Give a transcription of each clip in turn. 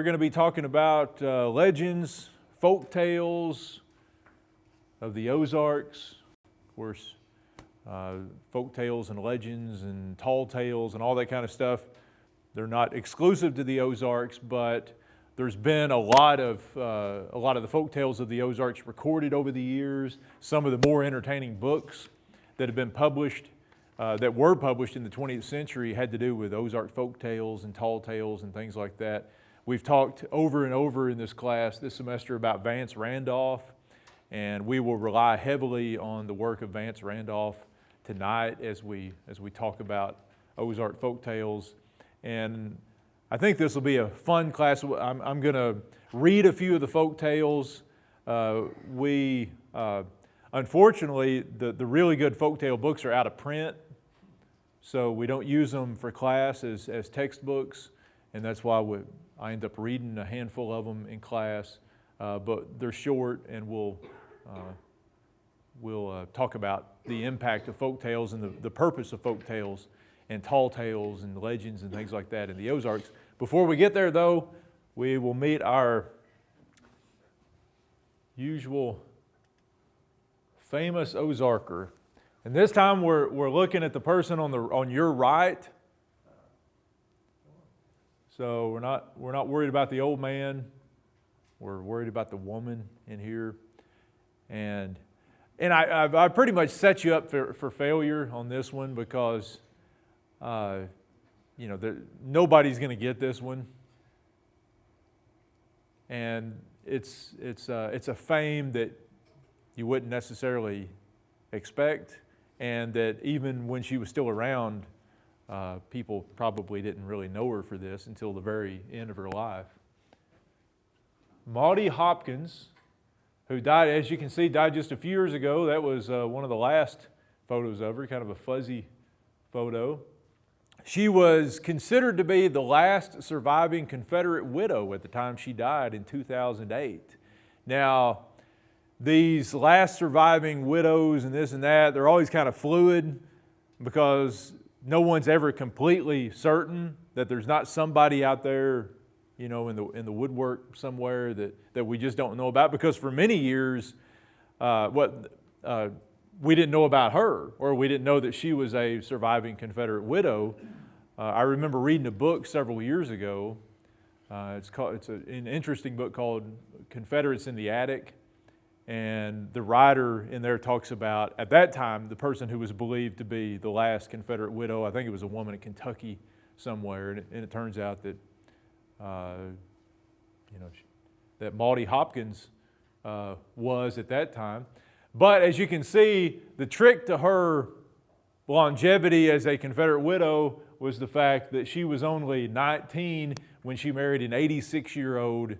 going to be talking about legends, folk tales of the Ozarks. Of course, folk tales and legends and tall tales and all that kind of stuff. They're not exclusive to the Ozarks, but there's been a lot of the folk tales of the Ozarks recorded over the years. Some of the more entertaining books that have been published, that were published in the 20th century, had to do with Ozark folk tales and tall tales and things like that. We've talked over and over in this class this semester about Vance Randolph, and we will rely heavily on the work of Vance Randolph tonight as we talk about Ozark folk tales. And I think this will be a fun class. I'm going to read a few of the folk tales. Unfortunately, the really good folk tale books are out of print, so we don't use them for class as textbooks, and that's why I end up reading a handful of them in class. But they're short, and we'll talk about the impact of folk tales and the purpose of folk tales and tall tales and legends and things like that in the Ozarks. Before we get there, though, we will meet our usual famous Ozarker. And this time we're looking at the person on your right. So we're not worried about the old man. We're worried about the woman in here. And I pretty much set you up for failure on this one because nobody's going to get this one, and it's a fame that you wouldn't necessarily expect, and that even when she was still around, people probably didn't really know her for this until the very end of her life. Maudie Hopkins, who died, as you can see, died just a few years ago. That was one of the last photos of her, kind of a fuzzy photo. She was considered to be the last surviving Confederate widow at the time she died in 2008. Now, these last surviving widows and this and that, they're always kind of fluid because no one's ever completely certain that there's not somebody out there, in the woodwork somewhere that we just don't know about, because for many years, we didn't know about her, or we didn't know that she was a surviving Confederate widow. I remember reading a book several years ago. It's an interesting book called Confederates in the Attic, and the writer in there talks about, at that time, the person who was believed to be the last Confederate widow. I think it was a woman in Kentucky somewhere, and it turns out that that Maudie Hopkins was at that time. But as you can see, the trick to her longevity as a Confederate widow was the fact that she was only 19 when she married an 86-year-old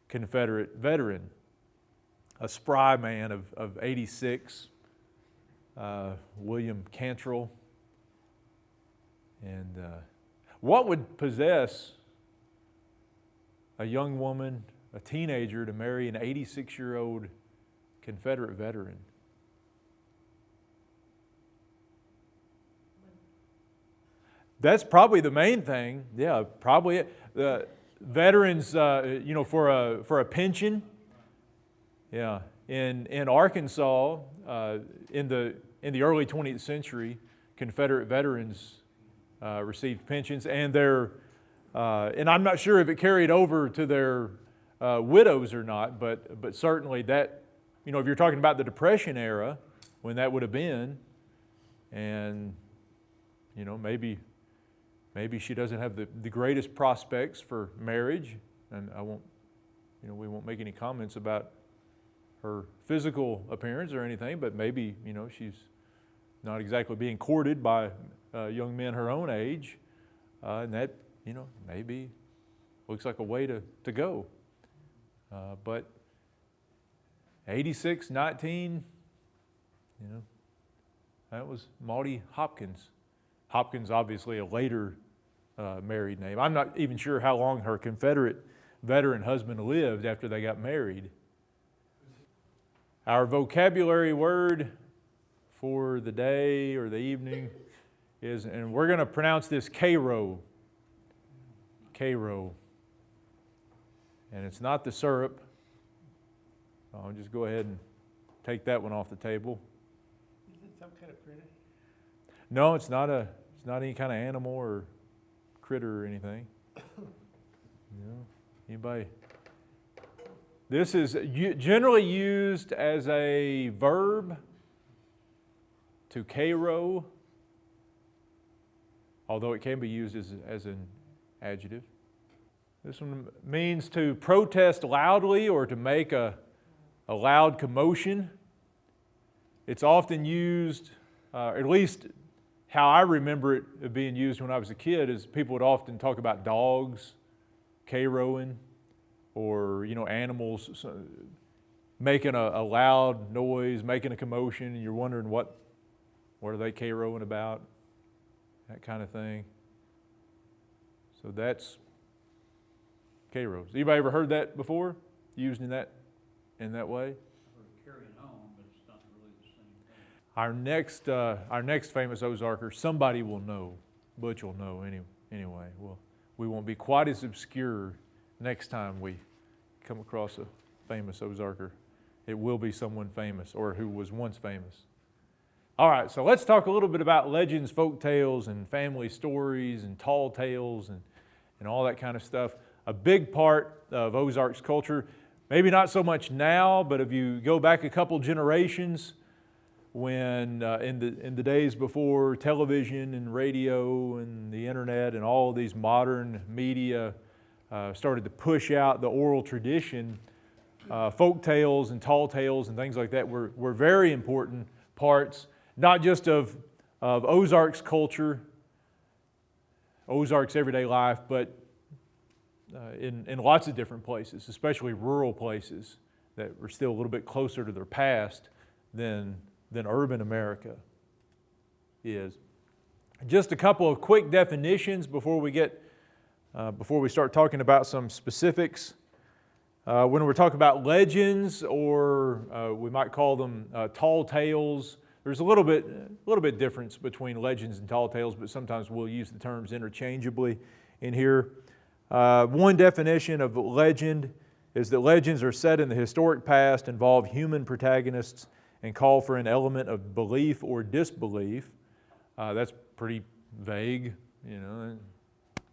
Confederate veteran, a spry man of 86, William Cantrell. And what would possess a young woman, a teenager, to marry an 86-year-old Confederate veteran? That's probably the main thing. Yeah, probably the veterans, for a pension. Yeah, in Arkansas, in the early 20th century, Confederate veterans received pensions, and and I'm not sure if it carried over to their widows or not, but certainly that, if you're talking about the Depression era, when that would have been, and maybe she doesn't have the greatest prospects for marriage, and we won't make any comments about her physical appearance or anything, but maybe, she's not exactly being courted by young men her own age, and that, maybe looks like a way to go. But 86, 19, that was Maudie Hopkins. Hopkins, obviously a later married name. I'm not even sure how long her Confederate veteran husband lived after they got married. Our vocabulary word for the day or the evening is, and we're going to pronounce this Queiroz. Queiroz. And it's not the syrup. I'll just go ahead and take that one off the table. Is it some kind of critter? No, it's not any kind of animal or critter or anything. No. Anybody? This is generally used as a verb to Queiroz, although it can be used as an adjective. This one means to protest loudly or to make a loud commotion. It's often used, at least how I remember it being used when I was a kid, is people would often talk about dogs Queirozing, or animals making a loud noise, making a commotion, and you're wondering what are they Queirozing about, that kind of thing. So that's Queiroz. Anybody ever heard that before, used in that way? I've heard carrying on, but it's not really the same thing. Our next famous Ozarker, somebody will know. Butch will know anyway. Well, we won't be quite as obscure next time we come across a famous Ozarker. It will be someone famous, or who was once famous. All right, so let's talk a little bit about legends, folk tales, and family stories, and tall tales, and all that kind of stuff. A big part of Ozarks culture, maybe not so much now, but if you go back a couple generations, when in the days before television and radio and the internet and all of these modern media started to push out the oral tradition, folk tales and tall tales and things like that were very important parts, not just of Ozarks culture, Ozarks everyday life, but in lots of different places, especially rural places that were still a little bit closer to their past than urban America is. Just a couple of quick definitions before we start talking about some specifics. When we're talking about legends, or we might call them tall tales, there's a little bit difference between legends and tall tales, but sometimes we'll use the terms interchangeably in here. One definition of legend is that legends are set in the historic past, involve human protagonists, and call for an element of belief or disbelief. That's pretty vague,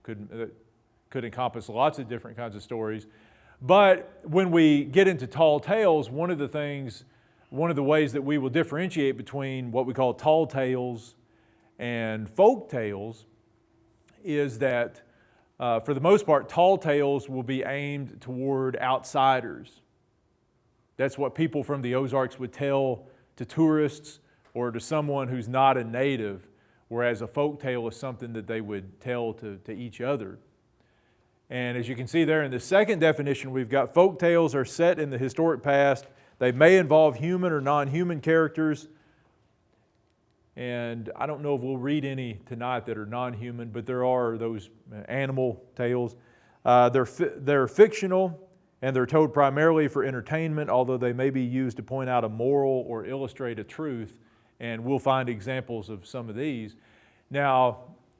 could encompass lots of different kinds of stories. But when we get into tall tales, one of the ways that we will differentiate between what we call tall tales and folk tales is that for the most part, tall tales will be aimed toward outsiders. That's what people from the Ozarks would tell to tourists or to someone who's not a native, whereas a folk tale is something that they would tell to each other. And as you can see there in the second definition, we've got folk tales are set in the historic past. They may involve human or non-human characters. And I don't know if we'll read any tonight that are non-human, but there are those animal tales. They're fictional, and they're told primarily for entertainment, although they may be used to point out a moral or illustrate a truth, and we'll find examples of some of these. Now,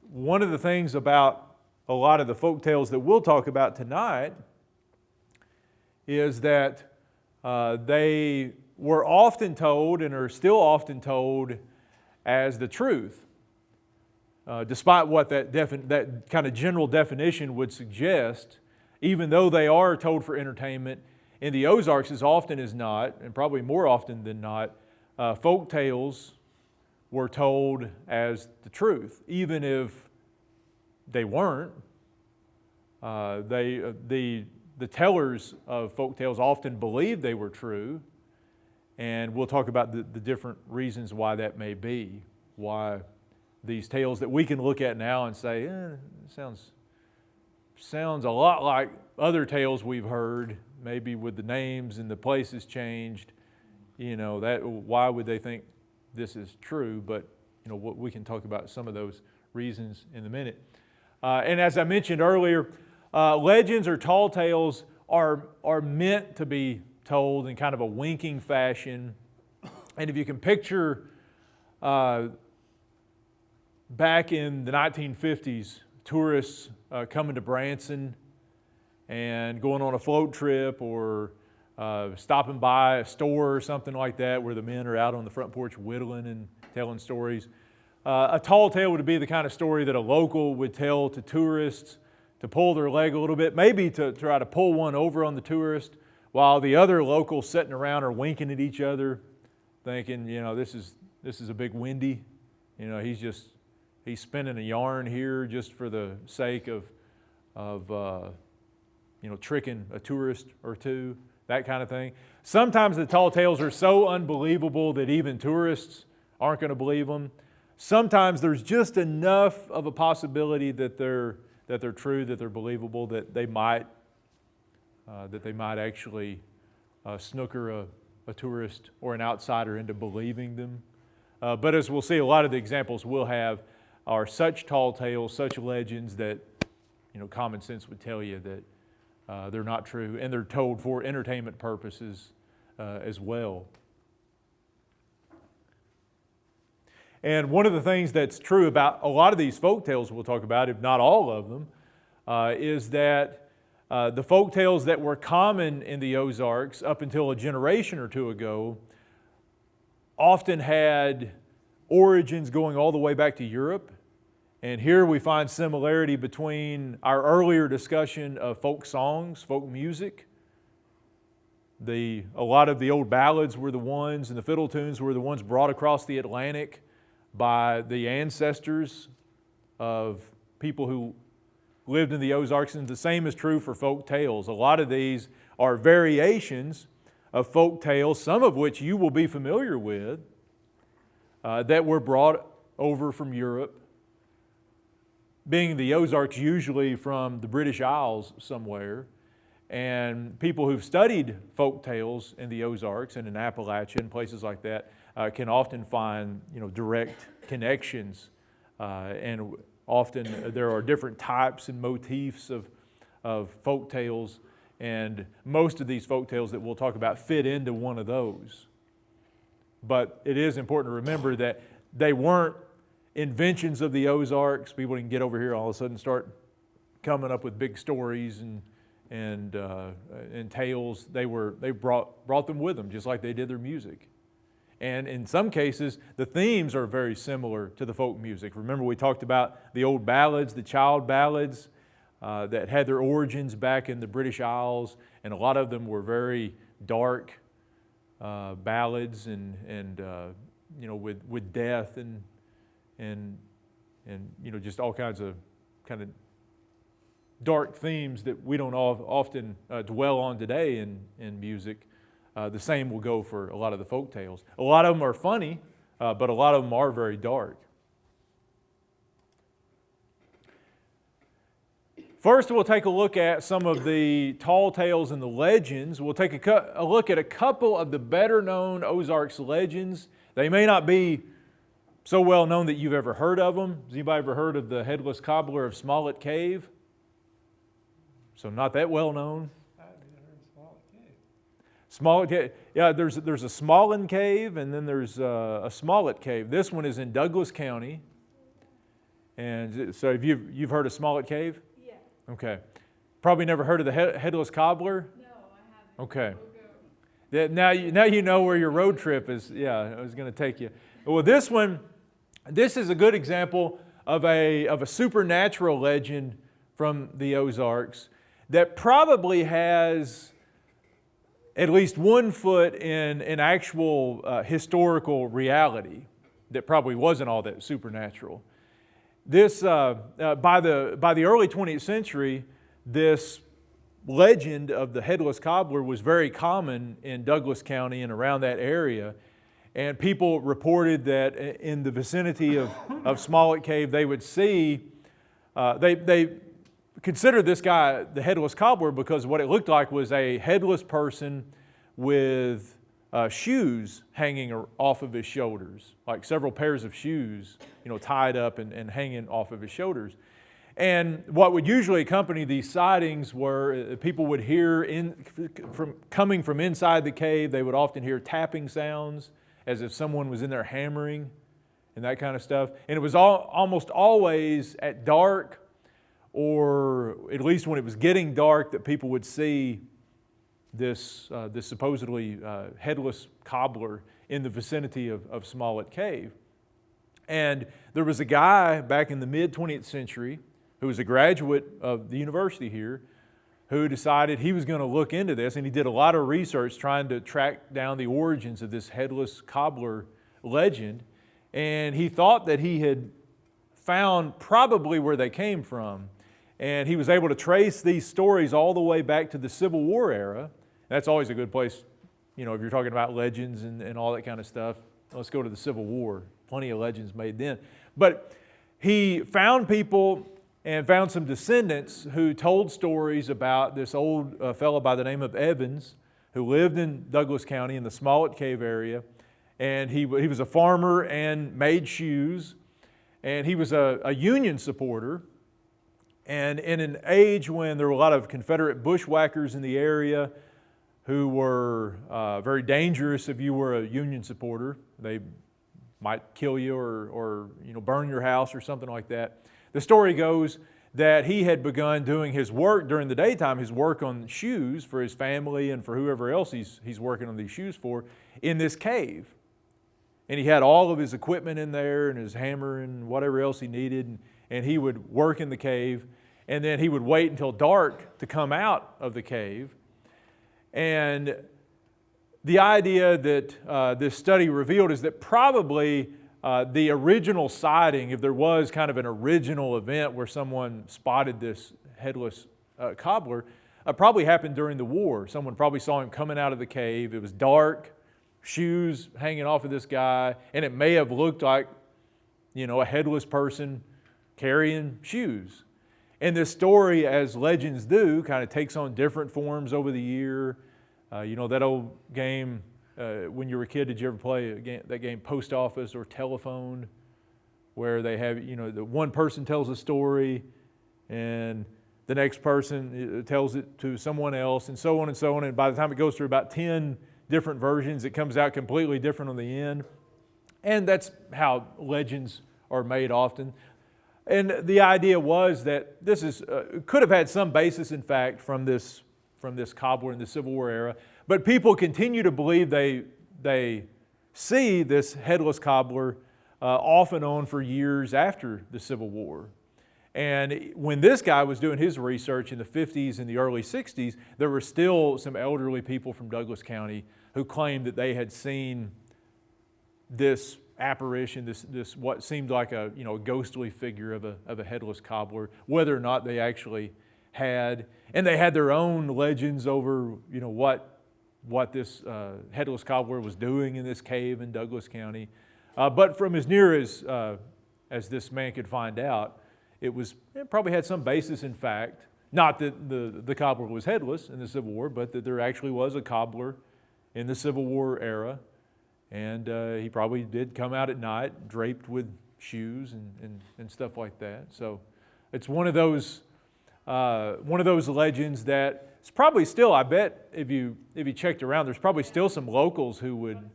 one of the things about a lot of the folk tales that we'll talk about tonight is that they were often told and are still often told as the truth, despite what that kind of general definition would suggest. Even though they are told for entertainment, in the Ozarks, as often as not, and probably more often than not, folk tales were told as the truth, even if they weren't. The tellers of folk tales often believed they were true, and we'll talk about the different reasons why that may be, why these tales that we can look at now and say, it sounds a lot like other tales we've heard, maybe with the names and the places changed. Why would they think this is true? But we can talk about some of those reasons in a minute. And as I mentioned earlier, legends or tall tales are meant to be told in kind of a winking fashion. And if you can picture back in the 1950s, tourists coming to Branson and going on a float trip or stopping by a store or something like that where the men are out on the front porch whittling and telling stories. A tall tale would be the kind of story that a local would tell to tourists to pull their leg a little bit, maybe to try to pull one over on the tourist, while the other locals sitting around are winking at each other, thinking, this is a big windy. He's spinning a yarn here just for the sake of tricking a tourist or two, that kind of thing. Sometimes the tall tales are so unbelievable that even tourists aren't going to believe them. Sometimes there's just enough of a possibility that they're true, that they're believable, that they might actually snooker a tourist or an outsider into believing them. But as we'll see, a lot of the examples we'll have are such tall tales, such legends that common sense would tell you that they're not true, and they're told for entertainment purposes as well. And one of the things that's true about a lot of these folk tales we'll talk about, if not all of them, is that the folk tales that were common in the Ozarks up until a generation or two ago often had origins going all the way back to Europe. And here we find similarity between our earlier discussion of folk songs, folk music. A lot of the old ballads were the ones, and the fiddle tunes were the ones brought across the Atlantic by the ancestors of people who lived in the Ozarks, and the same is true for folk tales. A lot of these are variations of folk tales, some of which you will be familiar with, that were brought over from Europe, being the Ozarks usually from the British Isles somewhere. And people who've studied folk tales in the Ozarks and in Appalachia and places like that can often find direct connections, and often there are different types and motifs of folk tales, and most of these folk tales that we'll talk about fit into one of those. But it is important to remember that they weren't inventions of the Ozarks. People didn't get over here all of a sudden start coming up with big stories and tales. They brought them with them, just like they did their music. And in some cases, the themes are very similar to the folk music. Remember, we talked about the old ballads, the child ballads that had their origins back in the British Isles, and a lot of them were very dark ballads and with death and just all kinds of kind of dark themes that we don't often dwell on today in music. The same will go for a lot of the folk tales. A lot of them are funny, but a lot of them are very dark. First, we'll take a look at some of the tall tales and the legends. We'll take a look at a couple of the better-known Ozarks legends. They may not be so well known that you've ever heard of them. Has anybody ever heard of the Headless Cobbler of Smollett Cave? So not that well known. Smollett Cave. Yeah, there's a Smollen Cave, and then there's a Smollett Cave. This one is in Douglas County. And so you've heard of Smollett Cave? Yeah. Okay. Probably never heard of the Headless Cobbler? No, I haven't. Okay. Now you know where your road trip is. Yeah, I was going to take you. Well, this is a good example of a supernatural legend from the Ozarks that probably has at least 1 foot in actual historical reality that probably wasn't all that supernatural. This by the early 20th century, this legend of the Headless Cobbler was very common in Douglas County and around that area, and people reported that in the vicinity of Smollett Cave they would see they considered this guy the Headless Cobbler because what it looked like was a headless person with shoes hanging off of his shoulders, like several pairs of shoes, tied up and hanging off of his shoulders. And what would usually accompany these sightings were people would hear coming from inside the cave. They would often hear tapping sounds as if someone was in there hammering and that kind of stuff. And it was almost always at dark or at least when it was getting dark, that people would see this supposedly headless cobbler in the vicinity of Smollett Cave. And there was a guy back in the mid-20th century who was a graduate of the university here who decided he was going to look into this, and he did a lot of research trying to track down the origins of this headless cobbler legend. And he thought that he had found probably where they came from. And he was able to trace these stories all the way back to the Civil War era. That's always a good place, if you're talking about legends and all that kind of stuff. Let's go to the Civil War. Plenty of legends made then. But he found people and found some descendants who told stories about this old fellow by the name of Evans who lived in Douglas County in the Smollett Cave area. And he was a farmer and made shoes. And he was a Union supporter. And in an age when there were a lot of Confederate bushwhackers in the area who were very dangerous if you were a Union supporter, they might kill you or burn your house or something like that. The story goes that he had begun doing his work during the daytime, his work on shoes for his family and for whoever else he's working on these shoes for, in this cave. And he had all of his equipment in there and his hammer and whatever else he needed, and he would work in the cave, and then he would wait until dark to come out of the cave. And the idea that this study revealed is that probably the original sighting, if there was kind of an original event where someone spotted this headless cobbler, probably happened during the war. Someone probably saw him coming out of the cave. It was dark, shoes hanging off of this guy, and it may have looked like, a headless person carrying shoes. And this story, as legends do, kind of takes on different forms over the year. That old game, when you were a kid, did you ever play that game Post Office or Telephone, where they have, the one person tells a story and the next person tells it to someone else, and so on and so on. And by the time it goes through about 10 different versions, it comes out completely different on the end. And that's how legends are made often. And the idea was that this could have had some basis, in fact, from this cobbler in the Civil War era. But people continue to believe they see this headless cobbler off and on for years after the Civil War. And when this guy was doing his research in the 50s and the early 60s, there were still some elderly people from Douglas County who claimed that they had seen this apparition, this what seemed like a ghostly figure of a headless cobbler, whether or not they actually had. And they had their own legends over what this headless cobbler was doing in this cave in Douglas County. But from as near as this man could find out, it probably had some basis in fact. Not that the cobbler was headless in the Civil War, but that there actually was a cobbler in the Civil War era. And he probably did come out at night draped with shoes and stuff like that. So it's one of those legends that it's probably still, I bet, if you checked around, there's probably still some locals who would.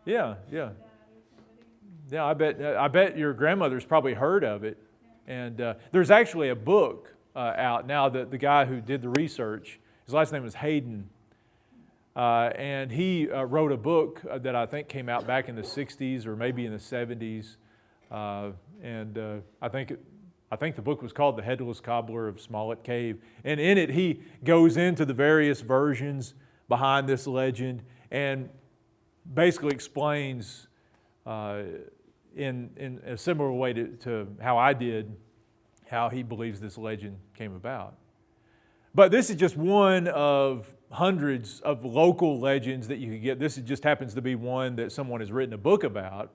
Yeah. Yeah, I bet your grandmother's probably heard of it. And there's actually a book out now that the guy who did the research, his last name was Hayden, and he wrote a book that I think came out back in the 60s or maybe in the 70s. I think the book was called The Headless Cobbler of Smollett Cave. And in it, he goes into the various versions behind this legend and basically explains in a similar way to how I did, how he believes this legend came about. But this is just one of hundreds of local legends that you can get. This just happens to be one that someone has written a book about,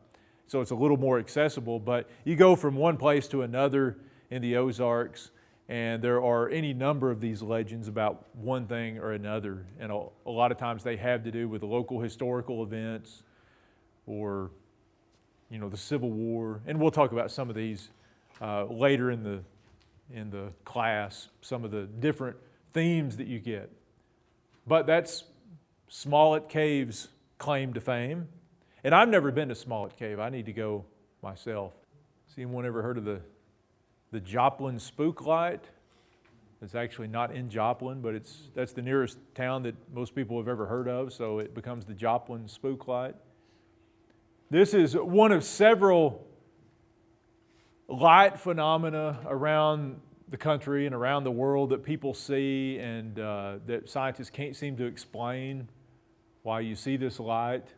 so it's a little more accessible. But you go from one place to another in the Ozarks, and there are any number of these legends about one thing or another. And a lot of times they have to do with the local historical events or, the Civil War. And we'll talk about some of these later in the class, some of the different themes that you get. But that's Smollett Cave's claim to fame. And I've never been to Smollett Cave. I need to go myself. See anyone ever heard of the the Joplin Spooklight. It's actually not in Joplin, but that's the nearest town that most people have ever heard of, so it becomes the Joplin Spooklight. This is one of several light phenomena around the country and around the world that people see and that scientists can't seem to explain why you see this light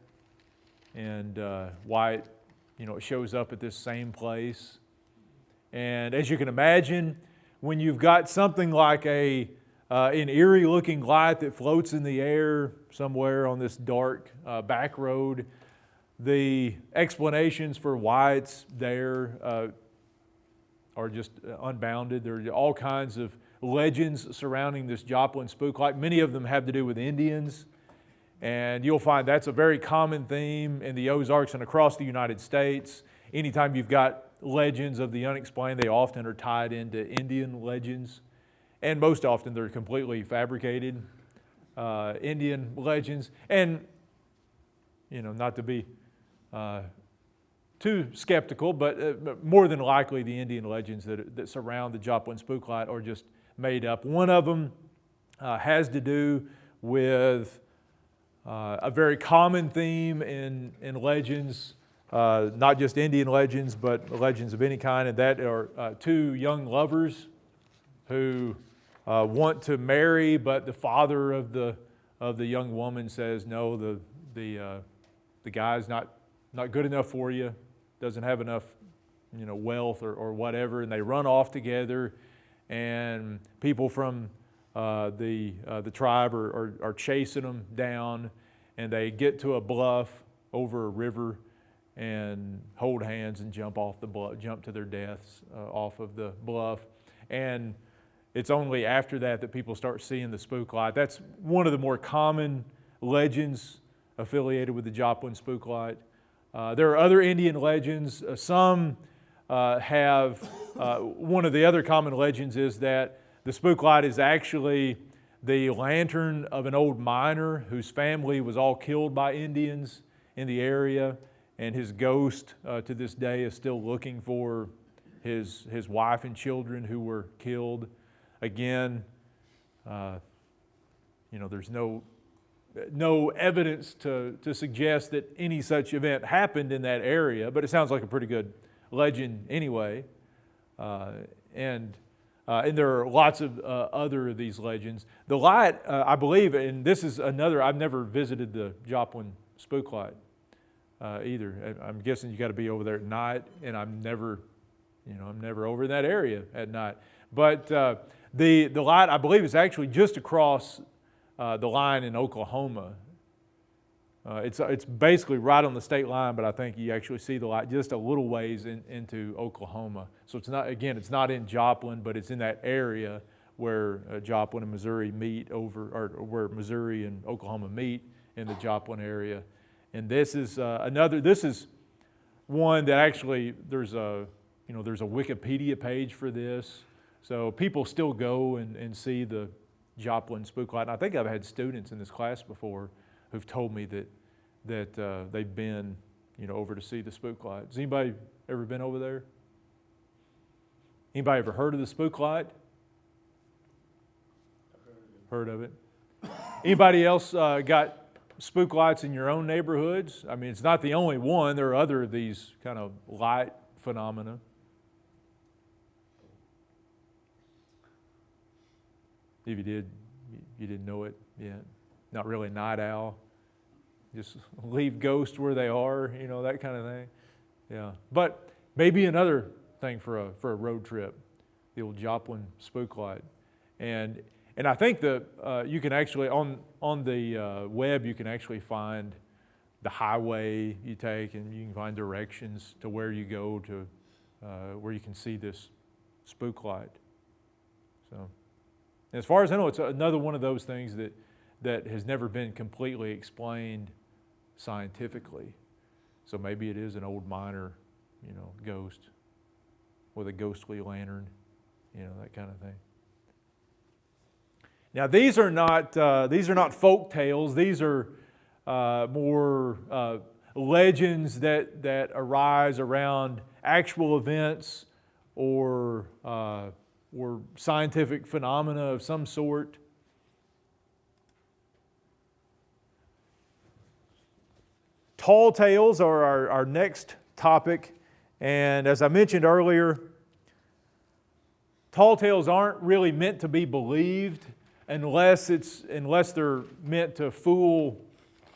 and why it, it shows up at this same place. And as you can imagine, when you've got something like an eerie-looking light that floats in the air somewhere on this dark back road, the explanations for why it's there are just unbounded. There are all kinds of legends surrounding this Joplin Spooklight. Many of them have to do with Indians, and you'll find that's a very common theme in the Ozarks and across the United States. Anytime you've got legends of the unexplained, they often are tied into Indian legends, and most often they're completely fabricated Indian legends. And, not to be too skeptical, but more than likely the Indian legends that surround the Joplin Spooklight are just made up. One of them has to do with a very common theme in legends, not just Indian legends, but legends of any kind, and that are two young lovers who want to marry, but the father of the young woman says, no, the guy's not good enough for you, doesn't have enough wealth or whatever, and they run off together, and people from the tribe are chasing them down, and they get to a bluff over a river and hold hands and jump to their deaths off of the bluff. And it's only after that people start seeing the spooklight. That's one of the more common legends affiliated with the Joplin Spooklight. There are other Indian legends. Some have, one of the other common legends is that the spooklight is actually the lantern of an old miner whose family was all killed by Indians in the area, and his ghost to this day is still looking for his wife and children who were killed. Again, there's no evidence to suggest that any such event happened in that area, but it sounds like a pretty good legend anyway. And there are lots of other of these legends. The light, I believe, and this is another, I've never visited the Joplin Spooklight either. I'm guessing you got to be over there at night, and I'm never over in that area at night. But the light, I believe, is actually just across the line in Oklahoma. It's basically right on the state line, but I think you actually see the light just a little ways into Oklahoma. So it's not in Joplin, but it's in that area where Joplin and Missouri meet or where Missouri and Oklahoma meet in the Joplin area. And this is this is one that actually there's a Wikipedia page for this. So people still go and see the Joplin Spooklight. And I think I've had students in this class before who've told me that they've been over to see the Spooklight. Has anybody ever been over there? Anybody ever heard of the Spooklight? Heard of it. Anybody else got spooklights in your own neighborhoods? I mean, it's not the only one. There are other of these kind of light phenomena. If you did, you didn't know it yet. Not really a night owl. Just leave ghosts where they are, that kind of thing. Yeah. But maybe another thing for a road trip, the old Joplin Spooklight. And I think that you can actually, on the web, you can actually find the highway you take, and you can find directions to where you go to where you can see this spooklight. So, as far as I know, it's another one of those things that has never been completely explained scientifically. So maybe it is an old miner, ghost with a ghostly lantern, that kind of thing. Now these are not folk tales. These are more legends that arise around actual events or scientific phenomena of some sort. Tall tales are our next topic, and as I mentioned earlier, tall tales aren't really meant to be believed unless they're meant to fool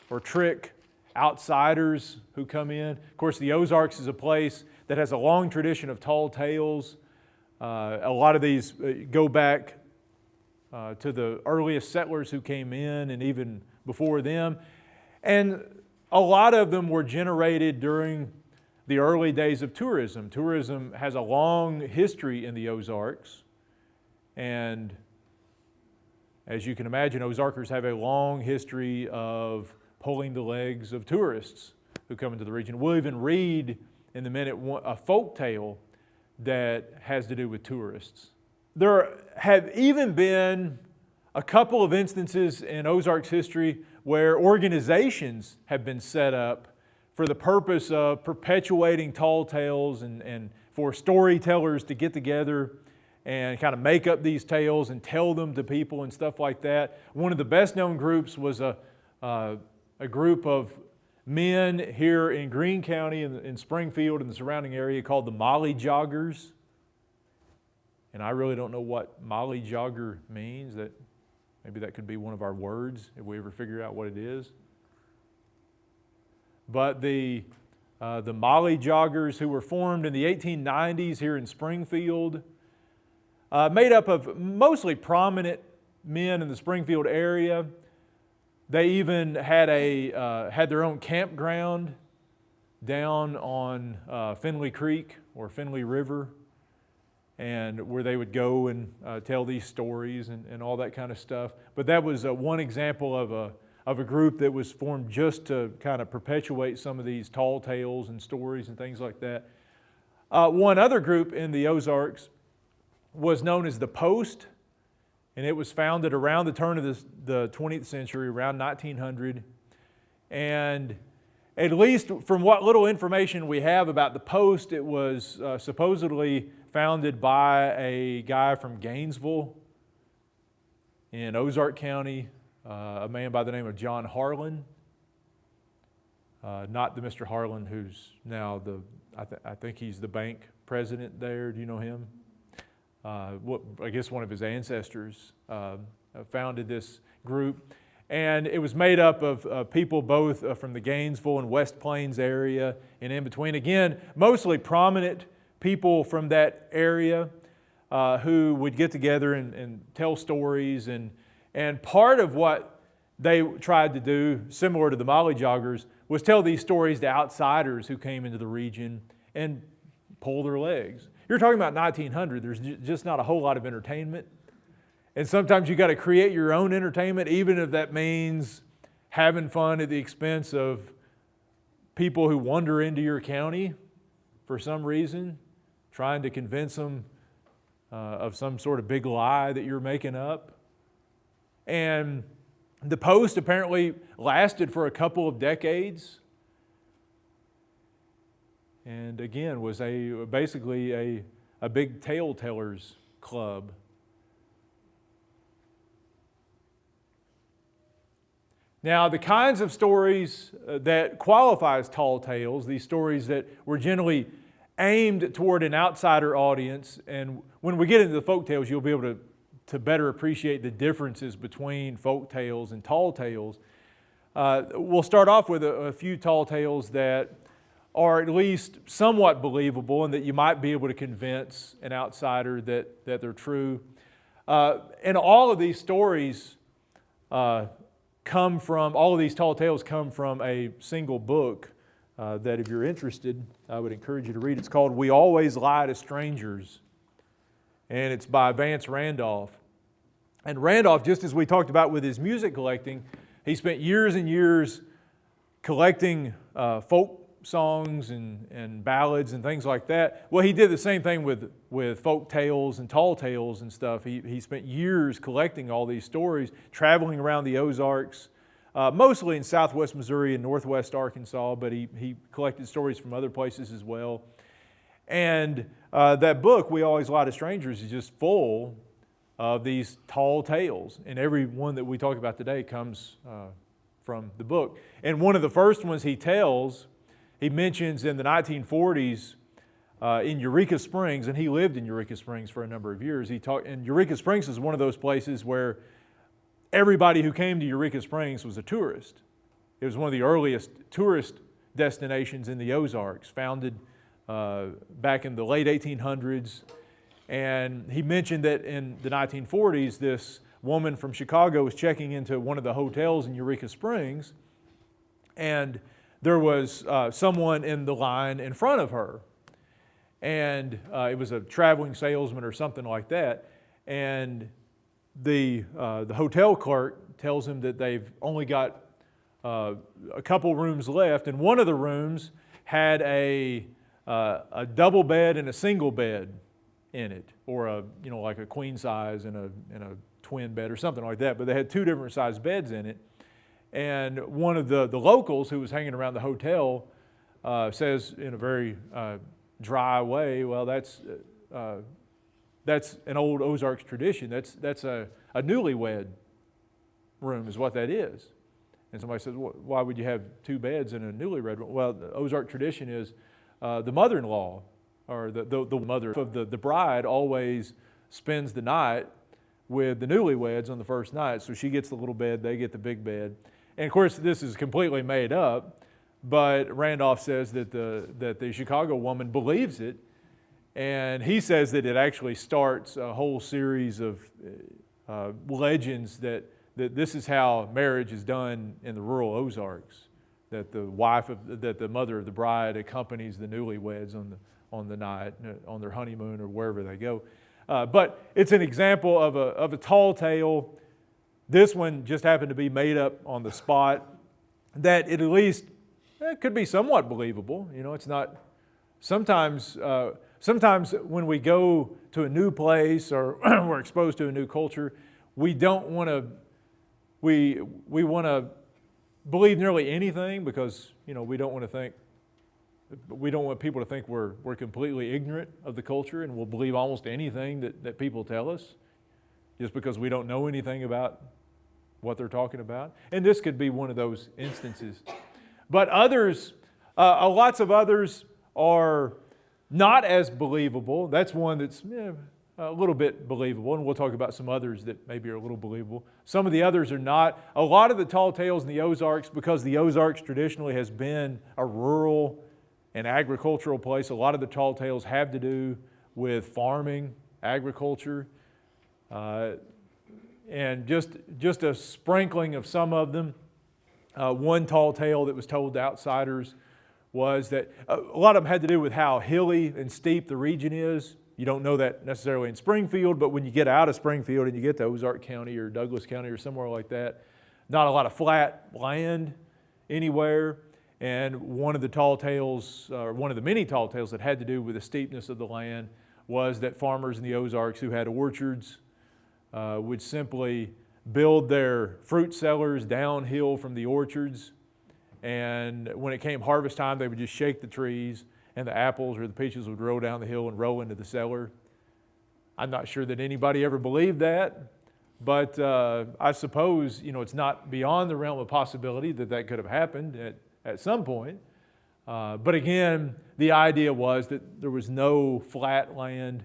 or trick outsiders who come in. Of course, the Ozarks is a place that has a long tradition of tall tales. A lot of these go back to the earliest settlers who came in and even before them. And a lot of them were generated during the early days of tourism. Tourism has a long history in the Ozarks. And as you can imagine, Ozarkers have a long history of pulling the legs of tourists who come into the region. We'll even read in a minute a folk tale that has to do with tourists. There have even been a couple of instances in Ozarks history where organizations have been set up for the purpose of perpetuating tall tales and for storytellers to get together and kind of make up these tales and tell them to people and stuff like that. One of the best known groups was a group of men here in Greene County in Springfield and the surrounding area called the Molly Joggers. And I really don't know what Molly Jogger means. Maybe that could be one of our words if we ever figure out what it is. But the Molly Joggers, who were formed in the 1890s here in Springfield, made up of mostly prominent men in the Springfield area. They even had their own campground down on Finley Creek or Finley River, and where they would go and tell these stories and all that kind of stuff. But that was one example of a group that was formed just to kind of perpetuate some of these tall tales and stories and things like that. One other group in the Ozarks was known as the Post, and it was founded around the turn of the 20th century, around 1900. And at least from what little information we have about the Post, it was supposedly founded by a guy from Gainesville in Ozark County, a man by the name of John Harlan. Not the Mr. Harlan who's now I think he's the bank president there. Do you know him? I guess one of his ancestors founded this group. And it was made up of people both from the Gainesville and West Plains area and in between. Again, mostly prominent people from that area who would get together and tell stories. And part of what they tried to do, similar to the Molly Joggers, was tell these stories to outsiders who came into the region and pull their legs. You're talking about 1900. There's just not a whole lot of entertainment. And sometimes you got to create your own entertainment, even if that means having fun at the expense of people who wander into your county for some reason, trying to convince them of some sort of big lie that you're making up. And the Post apparently lasted for a couple of decades. And again, was basically a big tale tellers club. Now, the kinds of stories that qualify as tall tales, these stories that were generally aimed toward an outsider audience, and when we get into the folk tales, you'll be able to better appreciate the differences between folk tales and tall tales. We'll start off with a few tall tales that are at least somewhat believable and that you might be able to convince an outsider that they're true. And all of these stories all of these tall tales come from a single book that if you're interested, I would encourage you to read. It's called We Always Lie to Strangers, and it's by Vance Randolph. And Randolph, just as we talked about with his music collecting, he spent years and years collecting folk songs and ballads and things like that. Well, he did the same thing with folk tales and tall tales and stuff. He spent years collecting all these stories, traveling around the Ozarks, mostly in southwest Missouri and northwest Arkansas, but he collected stories from other places as well. And that book, We Always Lie to Strangers, is just full of these tall tales. And every one that we talk about today comes from the book. And one of the first ones he tells, he mentions in the 1940s in Eureka Springs, and he lived in Eureka Springs for a number of years. And Eureka Springs is one of those places where everybody who came to Eureka Springs was a tourist. It was one of the earliest tourist destinations in the Ozarks, founded back in the late 1800s. And he mentioned that in the 1940s, this woman from Chicago was checking into one of the hotels in Eureka Springs, and there was someone in the line in front of her. And it was a traveling salesman or something like that. And the hotel clerk tells him that they've only got a couple rooms left, and one of the rooms had a double bed and a single bed in it, or like a queen size and a twin bed or something like that. But they had two different size beds in it. And one of the locals who was hanging around the hotel says in a very dry way, well, that's an old Ozarks tradition. That's a newlywed room is what that is. And somebody says, well, why would you have two beds in a newlywed room? Well, the Ozark tradition is the mother-in-law or the mother of the bride always spends the night with the newlyweds on the first night. So she gets the little bed, they get the big bed. And of course, this is completely made up, but Randolph says that the Chicago woman believes it. And he says that it actually starts a whole series of legends that this is how marriage is done in the rural Ozarks. That the mother of the bride accompanies the newlyweds on the night, on their honeymoon or wherever they go. But it's an example of a tall tale. This one just happened to be made up on the spot. That it at least could be somewhat believable. It's not. Sometimes when we go to a new place or we're exposed to a new culture, we don't want to. We want to believe nearly anything because we don't want people to think we're completely ignorant of the culture and we'll believe almost anything that people tell us just because we don't know anything about what they're talking about. And this could be one of those instances. But others, lots of others are not as believable. That's one that's a little bit believable, and we'll talk about some others that maybe are a little believable. Some of the others are not. A lot of the tall tales in the Ozarks, because the Ozarks traditionally has been a rural and agricultural place, a lot of the tall tales have to do with farming, agriculture, and just a sprinkling of some of them. One tall tale that was told to outsiders was that a lot of them had to do with how hilly and steep the region is. You don't know that necessarily in Springfield, but when you get out of Springfield and you get to Ozark County or Douglas County or somewhere like that, not a lot of flat land anywhere. And one of the tall tales, or one of the many tall tales that had to do with the steepness of the land was that farmers in the Ozarks who had orchards would simply build their fruit cellars downhill from the orchards. And when it came harvest time, they would just shake the trees and the apples or the peaches would roll down the hill and roll into the cellar. I'm not sure that anybody ever believed that, but I suppose it's not beyond the realm of possibility that could have happened at some point. But again, the idea was that there was no flat land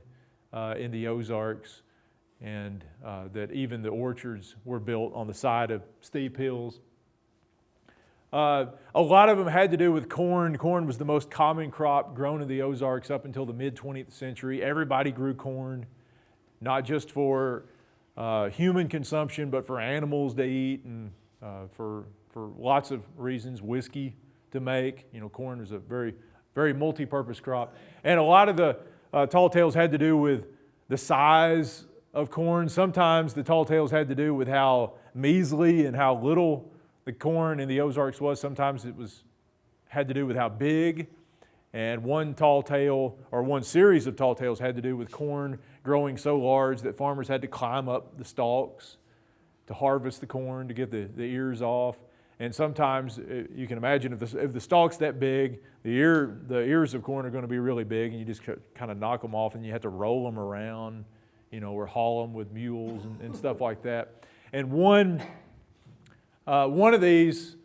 in the Ozarks, and that even the orchards were built on the side of steep hills. A lot of them had to do with corn. Corn was the most common crop grown in the Ozarks up until the mid-20th century. Everybody grew corn, not just for human consumption, but for animals to eat and for lots of reasons, whiskey to make. Corn was a very, very multi-purpose crop. And a lot of the tall tales had to do with the size of corn. Sometimes the tall tales had to do with how measly and how little the corn in the Ozarks was. Sometimes it had to do with how big. And one tall tale, or one series of tall tales, had to do with corn growing so large that farmers had to climb up the stalks to harvest the corn, to get the ears off. And sometimes you can imagine if the stalk's that big, the ears of corn are going to be really big, and you just kind of knock them off, and you have to roll them around, or haul them with mules and stuff like that. And one of these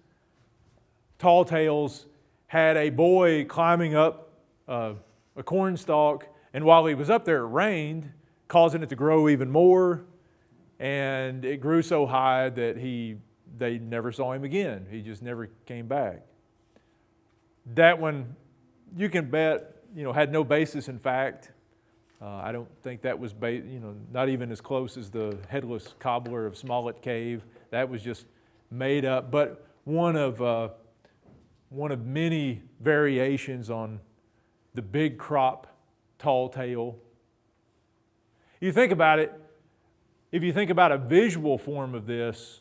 tall tales had a boy climbing up a corn stalk, and while he was up there, it rained, causing it to grow even more, and it grew so high that they never saw him again. He just never came back. That one, you can bet, had no basis in fact. I don't think that was, not even as close as the Headless Cobbler of Smollett Cave. That was just made up, but one of many variations on the big crop tall tale. You think about it, if you think about a visual form of this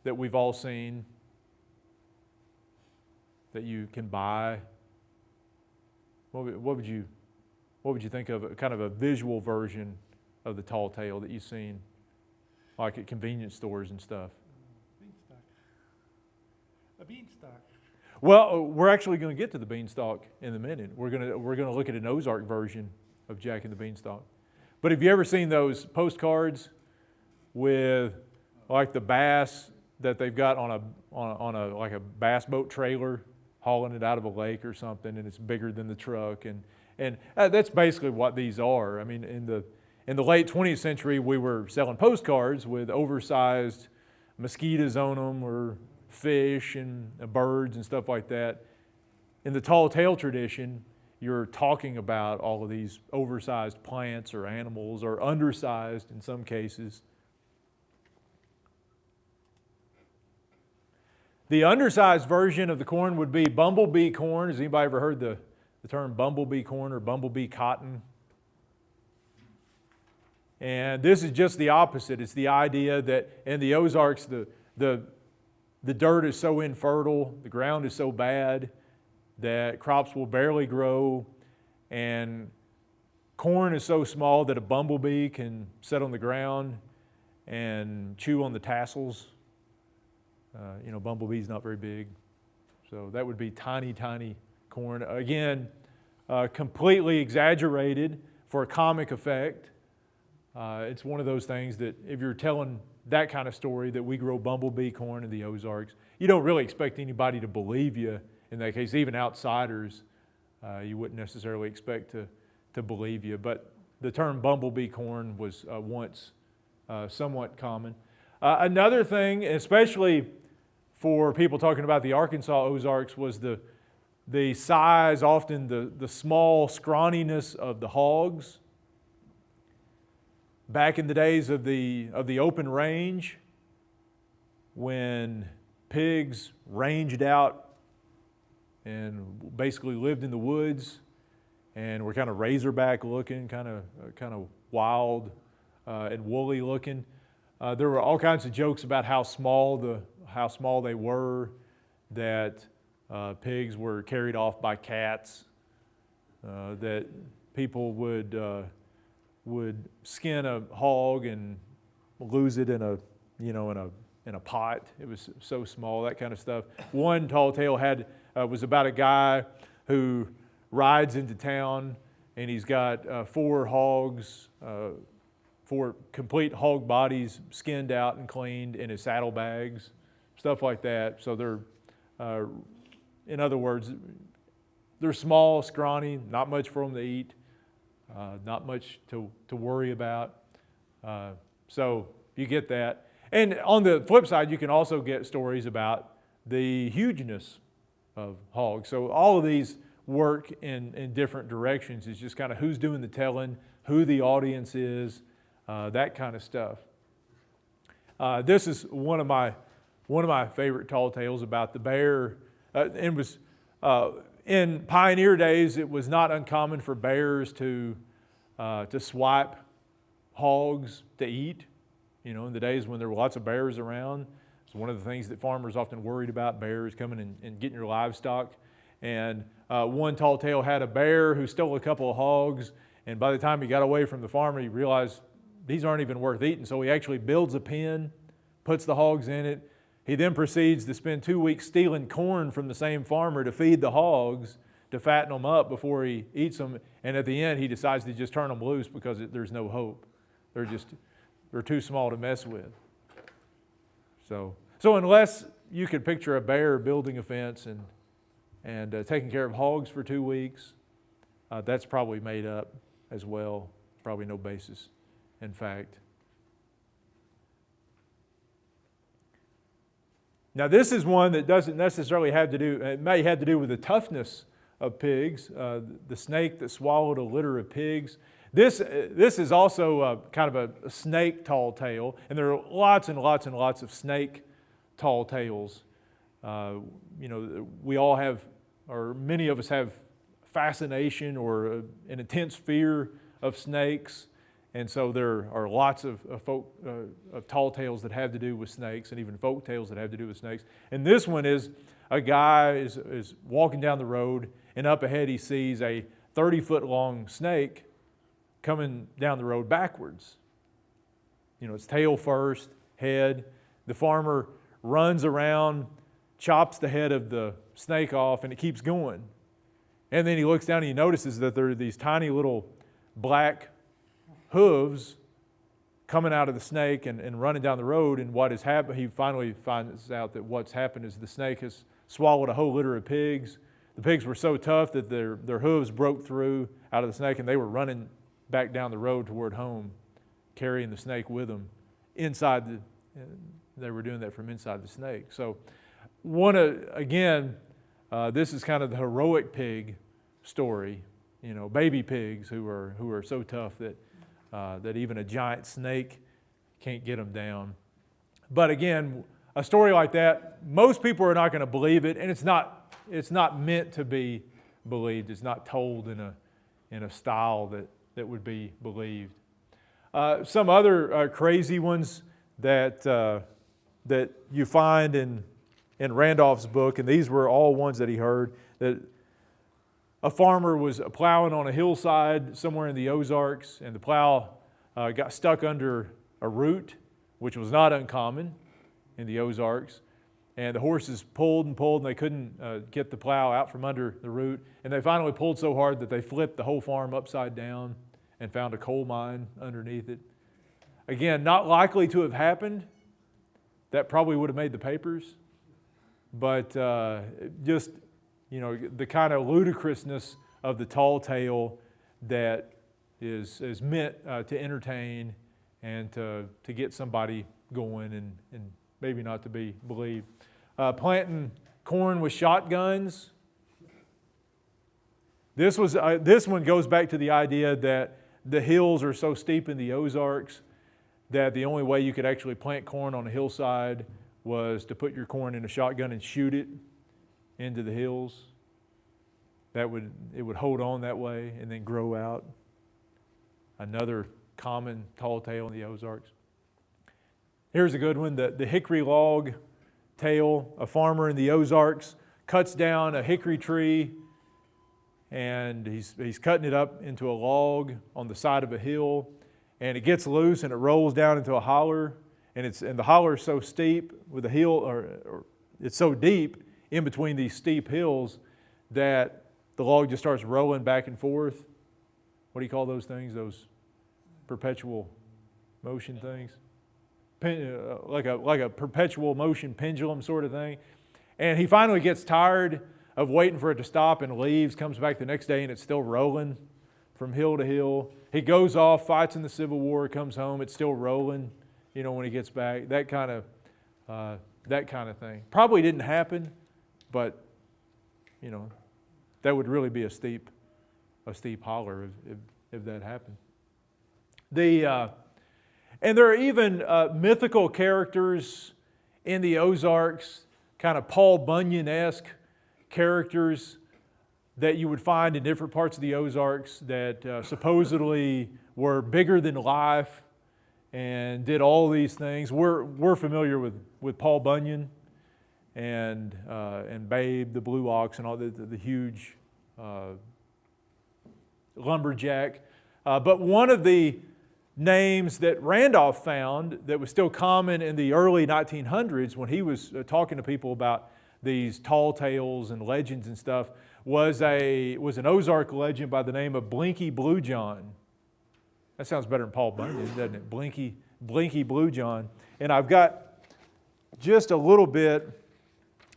that we've all seen, that you can buy, what would you think of, kind of a visual version of the tall tale that you've seen, like at convenience stores and stuff? Beanstalk. A beanstalk. Well, we're actually going to get to the beanstalk in a minute. We're going to look at an Ozark version of Jack and the Beanstalk. But have you ever seen those postcards with like the bass that they've got on a like a bass boat trailer, hauling it out of a lake or something, and it's bigger than the truck, and that's basically what these are. I mean, in the late 20th century, we were selling postcards with oversized mosquitoes on them, or fish and birds and stuff like that. In the tall tale tradition, you're talking about all of these oversized plants or animals, or undersized in some cases. The undersized version of the corn would be bumblebee corn. Has anybody ever heard the term bumblebee corn or bumblebee cotton? And this is just the opposite. It's the idea that in the Ozarks, the dirt is so infertile, the ground is so bad that crops will barely grow, and corn is so small that a bumblebee can sit on the ground and chew on the tassels. Bumblebee's not very big, so that would be tiny, tiny corn. Again, completely exaggerated for a comic effect. It's one of those things that if you're telling that kind of story, that we grow bumblebee corn in the Ozarks, you don't really expect anybody to believe you in that case. Even outsiders, you wouldn't necessarily expect to believe you. But the term bumblebee corn was once somewhat common. Another thing, especially for people talking about the Arkansas Ozarks, was the size, often the small scrawniness of the hogs. Back in the days of the open range, when pigs ranged out and basically lived in the woods and were kind of razorback looking, kind of wild and woolly looking, there were all kinds of jokes about how small they were, that pigs were carried off by cats, that people would skin a hog and lose it in a pot. It was so small, that kind of stuff. One tall tale was about a guy who rides into town, and he's got 4 hogs, 4 complete hog bodies skinned out and cleaned in his saddlebags, stuff like that. So they're, in other words, they're small, scrawny, not much for them to eat. Not much to worry about. So you get that. And on the flip side, you can also get stories about the hugeness of hogs. So all of these work in different directions. It's just kind of who's doing the telling, who the audience is, that kind of stuff. This is one of my favorite tall tales about the bear. It was in pioneer days, it was not uncommon for bears to swipe hogs to eat. In the days when there were lots of bears around, it's one of the things that farmers often worried about: bears coming and getting your livestock. And one tall tale had a bear who stole a couple of hogs, and by the time he got away from the farmer, he realized these aren't even worth eating. So he actually builds a pen, puts the hogs in it, He then proceeds to spend 2 weeks stealing corn from the same farmer to feed the hogs, to fatten them up before he eats them. And at the end, he decides to just turn them loose because there's no hope. They're too small to mess with. So unless you could picture a bear building a fence and taking care of hogs for 2 weeks, that's probably made up as well. Probably no basis, in fact. Now, this is one that doesn't necessarily have to do, it may have to do with the toughness of pigs, the snake that swallowed a litter of pigs. This is also kind of a snake tall tale, and there are lots and lots and lots of snake tall tales. We all have, or many of us have, fascination or an intense fear of snakes, and so there are lots of tall tales that have to do with snakes, and even folk tales that have to do with snakes. And this one is a guy is walking down the road, and up ahead he sees a 30-foot long snake coming down the road backwards. It's tail first, head. The farmer runs around, chops the head of the snake off, and it keeps going. And then he looks down and he notices that there are these tiny little black hooves coming out of the snake and running down the road. And what has happened, he finally finds out that what's happened is the snake has swallowed a whole litter of pigs. The pigs were so tough that their hooves broke through out of the snake, and they were running back down the road toward home, carrying the snake with them. They were doing that from inside the snake. So this is kind of the heroic pig story. Baby pigs who are so tough that even a giant snake can't get them down. But again, a story like that, most people are not going to believe it, and it's not meant to be believed. It's not told in a style that would be believed. Some other crazy ones that you find in Randolph's book, and these were all ones that he heard, that a farmer was plowing on a hillside somewhere in the Ozarks, and the plow got stuck under a root, which was not uncommon in the Ozarks. And the horses pulled and pulled, and they couldn't get the plow out from under the root. And they finally pulled so hard that they flipped the whole farm upside down and found a coal mine underneath it. Again, not likely to have happened. That probably would have made the papers. But just, the kind of ludicrousness of the tall tale that is meant to entertain and to get somebody going and maybe not to be believed. Planting corn with shotguns. This one goes back to the idea that the hills are so steep in the Ozarks that the only way you could actually plant corn on a hillside was to put your corn in a shotgun and shoot it into the hills. It would hold on that way and then grow out. Another common tall tale in the Ozarks. Here's a good one, the hickory log tale. A farmer in the Ozarks cuts down a hickory tree, and he's cutting it up into a log on the side of a hill, and it gets loose and it rolls down into a holler, and the holler is so steep with the hill, or it's so deep in between these steep hills that the log just starts rolling back and forth. What do you call those things? Those perpetual motion things? Like a perpetual motion pendulum sort of thing. And he finally gets tired of waiting for it to stop and leaves, comes back the next day and it's still rolling from hill to hill. He goes off, fights in the Civil War, comes home, it's still rolling, when he gets back. That kind of thing. Probably didn't happen, but that would really be a steep holler if that happened. And there are even mythical characters in the Ozarks, kind of Paul Bunyan-esque characters that you would find in different parts of the Ozarks that supposedly were bigger than life and did all these things. We're familiar with Paul Bunyan and Babe, the blue ox, and all the huge lumberjack. But one of the names that Randolph found that was still common in the early 1900s when he was talking to people about these tall tales and legends and stuff was an Ozark legend by the name of Blinky Blue John. That sounds better than Paul Bunyan, doesn't it? Blinky Blue John. And I've got just a little bit,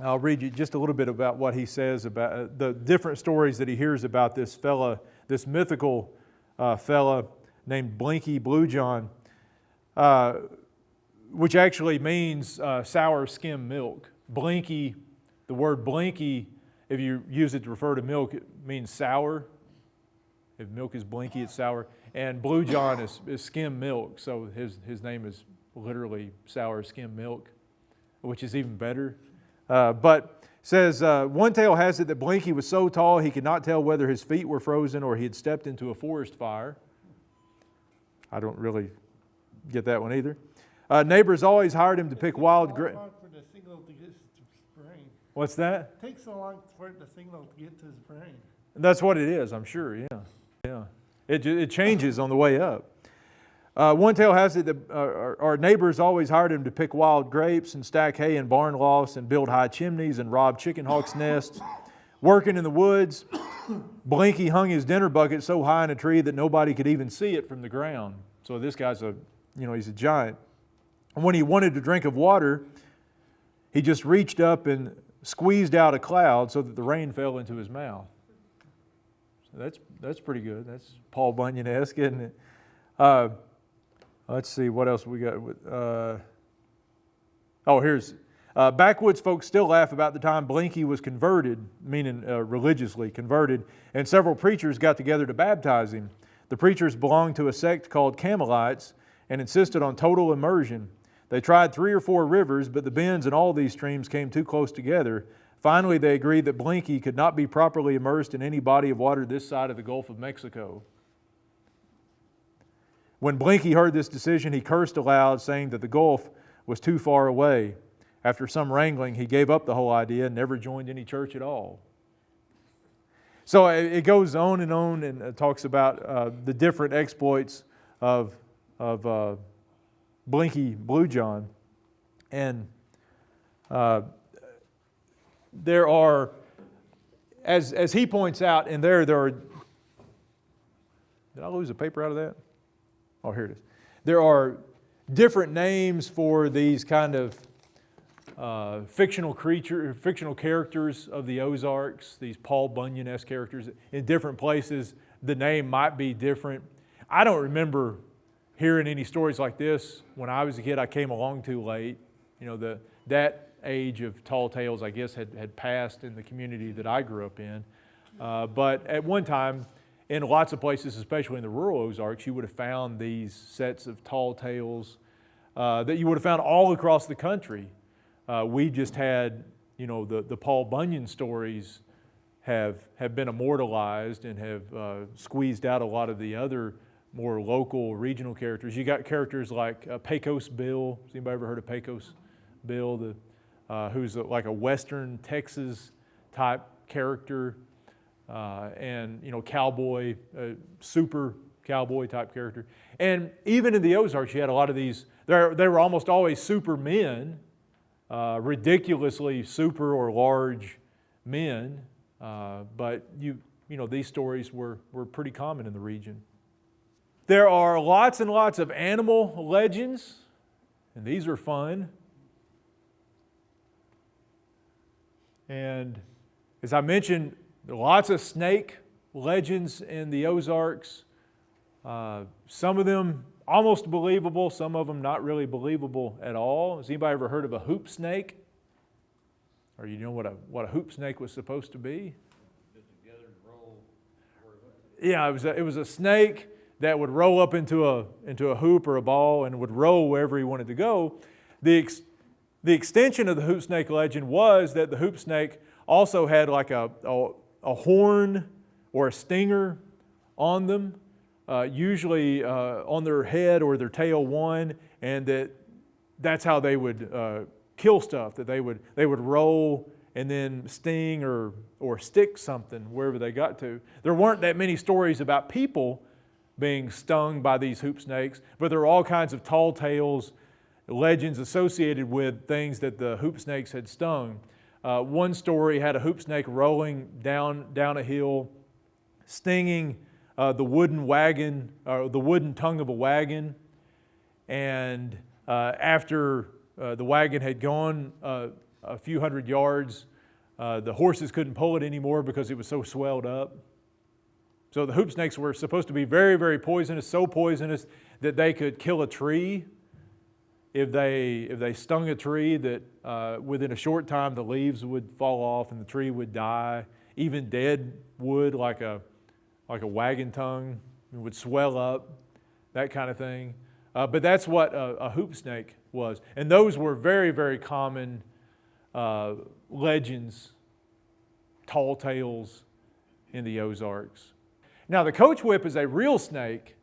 I'll read you just a little bit about what he says about the different stories that he hears about this fella, this mythical fella named Blinky Blue John, which actually means sour skim milk. Blinky, the word blinky, if you use it to refer to milk, it means sour. If milk is blinky, it's sour. And Blue John is skim milk, so his name is literally sour skim milk, which is even better. But says, one tale has it that Blinky was so tall he could not tell whether his feet were frozen or he had stepped into a forest fire. I don't really get that one either. Neighbors always hired him to pick wild grapes. For the signal to get to his brain. What's that? It takes so long for the signal to get to his brain. That's what it is, I'm sure, yeah. It changes on the way up. One tale has it that our neighbors always hired him to pick wild grapes and stack hay in barn lofts and build high chimneys and rob chicken hawks' nests. Working in the woods, Blinky hung his dinner bucket so high in a tree that nobody could even see it from the ground. So this guy's he's a giant. And when he wanted a drink of water, he just reached up and squeezed out a cloud so that the rain fell into his mouth. So that's pretty good. That's Paul Bunyan-esque, isn't it? Let's see, what else we got? Here's backwoods folks still laugh about the time Blinky was converted, meaning religiously converted, and several preachers got together to baptize him. The preachers belonged to a sect called Carmelites and insisted on total immersion. They tried 3 or 4 rivers, but the bends in all these streams came too close together. Finally, they agreed that Blinky could not be properly immersed in any body of water this side of the Gulf of Mexico. When Blinky heard this decision, he cursed aloud, saying that the Gulf was too far away. After some wrangling, he gave up the whole idea and never joined any church at all. So it goes on and talks about the different exploits of Blinky Blue John. And there are, as he points out, and there are, did I lose a paper out of that? Oh, here it is. There are different names for these kind of fictional characters of the Ozarks, these Paul Bunyan-esque characters. In different places, the name might be different. I don't remember hearing any stories like this when I was a kid. I came along too late. That age of tall tales, I guess, had passed in the community that I grew up in. But at one time, in lots of places, especially in the rural Ozarks, you would have found these sets of tall tales that you would have found all across the country. We just had, the Paul Bunyan stories have been immortalized and have squeezed out a lot of the other more local, regional characters. You got characters like Pecos Bill. Has anybody ever heard of Pecos Bill? Who's like a Western Texas type character. And cowboy, super cowboy type character. And even in the Ozarks, you had a lot of these. They were almost always super men, ridiculously super or large men. But these stories were pretty common in the region. There are lots and lots of animal legends, and these are fun. And as I mentioned, there are lots of snake legends in the Ozarks. Some of them almost believable, some of them not really believable at all. Has anybody ever heard of a hoop snake? Or you know what a hoop snake was supposed to be? Yeah, it was a snake that would roll up into a hoop or a ball and would roll wherever he wanted to go. The extension of the hoop snake legend was that the hoop snake also had like a horn or a stinger on them, usually on their head or their tail one, and that's how they would kill stuff, that they would roll and then sting or stick something wherever they got to. There weren't that many stories about people being stung by these hoop snakes, but there are all kinds of tall tales, legends associated with things that the hoop snakes had stung. One story had a hoop snake rolling down a hill, stinging the wooden wagon, or the wooden tongue of a wagon, and after the wagon had gone a few hundred yards, the horses couldn't pull it anymore because it was so swelled up. So the hoop snakes were supposed to be very, very poisonous, so poisonous that they could kill a tree. If they stung a tree, that within a short time the leaves would fall off and the tree would die. Even dead wood, like a wagon tongue, would swell up, that kind of thing. But that's what a hoop snake was. And those were very, very common legends, tall tales in the Ozarks. Now, the coach whip is a real snake,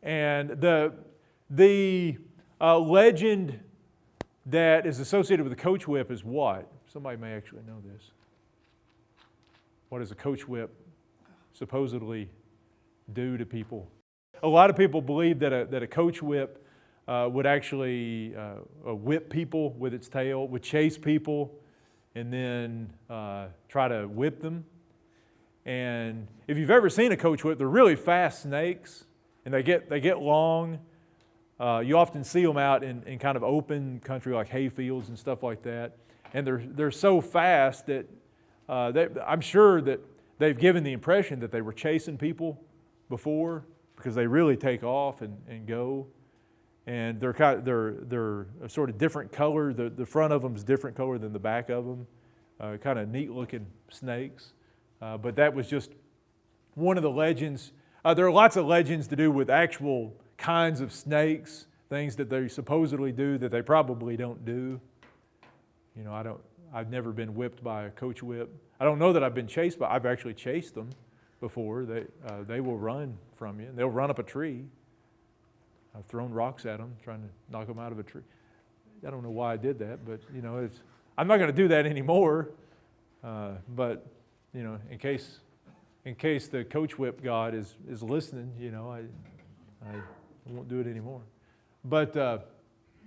and the legend that is associated with the coach whip is what? Somebody may actually know this. What does a coach whip supposedly do to people? A lot of people believe that a coach whip would actually whip people with its tail, would chase people, and then try to whip them. And if you've ever seen a coach whip, they're really fast snakes, and they get long. You often see them out in kind of open country like hay fields and stuff like that. And they're so fast that I'm sure that they've given the impression that they were chasing people before, because they really take off and go. And they're a sort of different color. The front of them is different color than the back of them. Kind of neat looking snakes. But that was just one of the legends. There are lots of legends to do with actual kinds of snakes, things that they supposedly do that they probably don't do. You know, I've never been whipped by a coach whip. I don't know that I've been chased, but I've actually chased them before. They will run from you. They'll run up a tree. I've thrown rocks at them, trying to knock them out of a tree. I don't know why I did that, but you know, I'm not going to do that anymore. But you know, in case the coach whip God is listening, you know, I won't do it anymore. But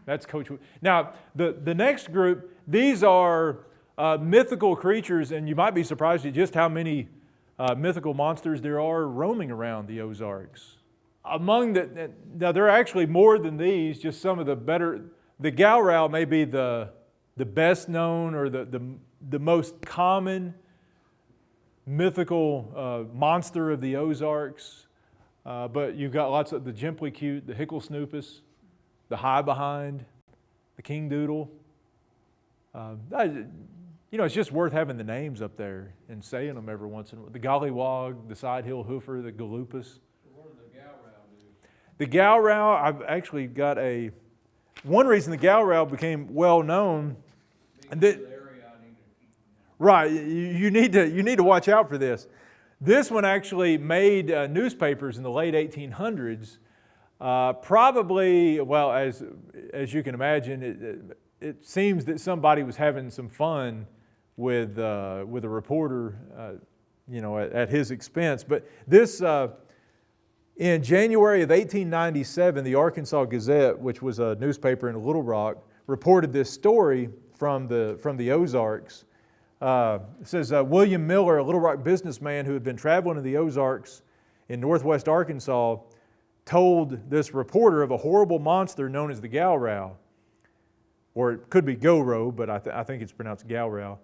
that's coach whip. Now, the next group, these are mythical creatures, and you might be surprised at just how many mythical monsters there are roaming around the Ozarks. Now there are actually more than these, just some of the better. The Queiroz may be the best known or the most common mythical monster of the Ozarks. But you've got lots of the Jimply-Cute, the Hickle-Snoopus, the High Behind, the King Doodle. You know, it's just worth having the names up there and saying them every once in a while. The Gollywog, the Side Hill Hoofer, the Galoopas. What did the Queiroz do? The Queiroz, I've actually got one reason the Queiroz became well known. And right, you need to watch out for this. This one actually made newspapers in the late 1800s. Probably, well, as you can imagine, it seems that somebody was having some fun with a reporter, you know, at his expense. But this, in January of 1897, the Arkansas Gazette, which was a newspaper in Little Rock, reported this story from the Ozarks. It says, William Miller, a Little Rock businessman who had been traveling in the Ozarks in northwest Arkansas, told this reporter of a horrible monster known as the Queiroz. Or it could be Goro, but I think it's pronounced Queiroz.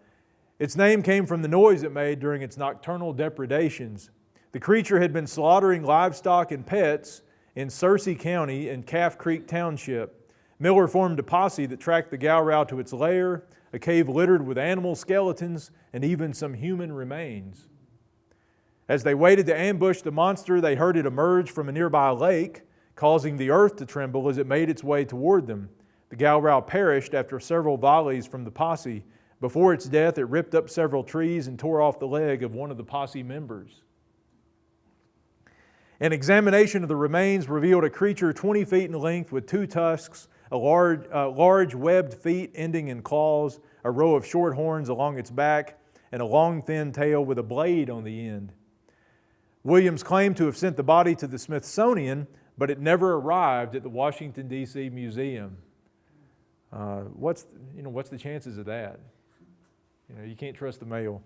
Its name came from the noise it made during its nocturnal depredations. The creature had been slaughtering livestock and pets in Searcy County and Calf Creek Township. Miller formed a posse that tracked the Queiroz to its lair, a cave littered with animal skeletons and even some human remains. As they waited to ambush the monster, they heard it emerge from a nearby lake, causing the earth to tremble as it made its way toward them. The Queiroz perished after several volleys from the posse. Before its death, it ripped up several trees and tore off the leg of one of the posse members. An examination of the remains revealed a creature 20 feet in length with 2 tusks, a large webbed feet ending in claws, a row of short horns along its back, and a long thin tail with a blade on the end. Williams claimed to have sent the body to the Smithsonian, but it never arrived at the Washington, D.C. Museum. What's the chances of that? You can't trust the mail.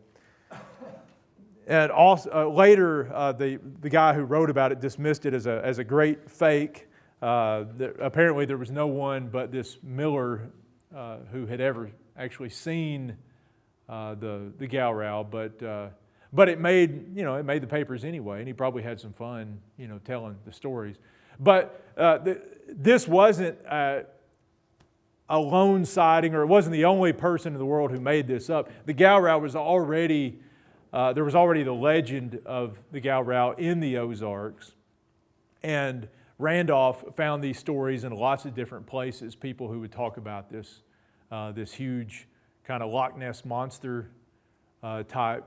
And also, later, the guy who wrote about it dismissed it as a great fake. Apparently, there was no one but this Miller who had ever actually seen the Gowrow, but it made the papers anyway, and he probably had some fun telling the stories. But this wasn't a lone sighting, or it wasn't the only person in the world who made this up. The Gowrow was already there was already the legend of the Gowrow in the Ozarks, and Randolph found these stories in lots of different places. People who would talk about this huge kind of Loch Ness monster type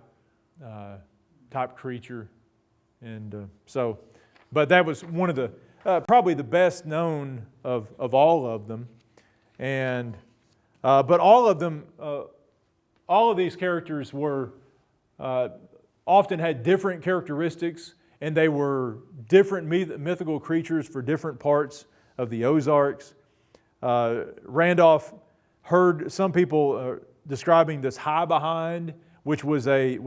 creature, and but that was one of the probably the best known of all of them, and but all of these characters were often had different characteristics, and they were different mythical creatures for different parts of the Ozarks. Randolph heard some people describing this high behind, which was a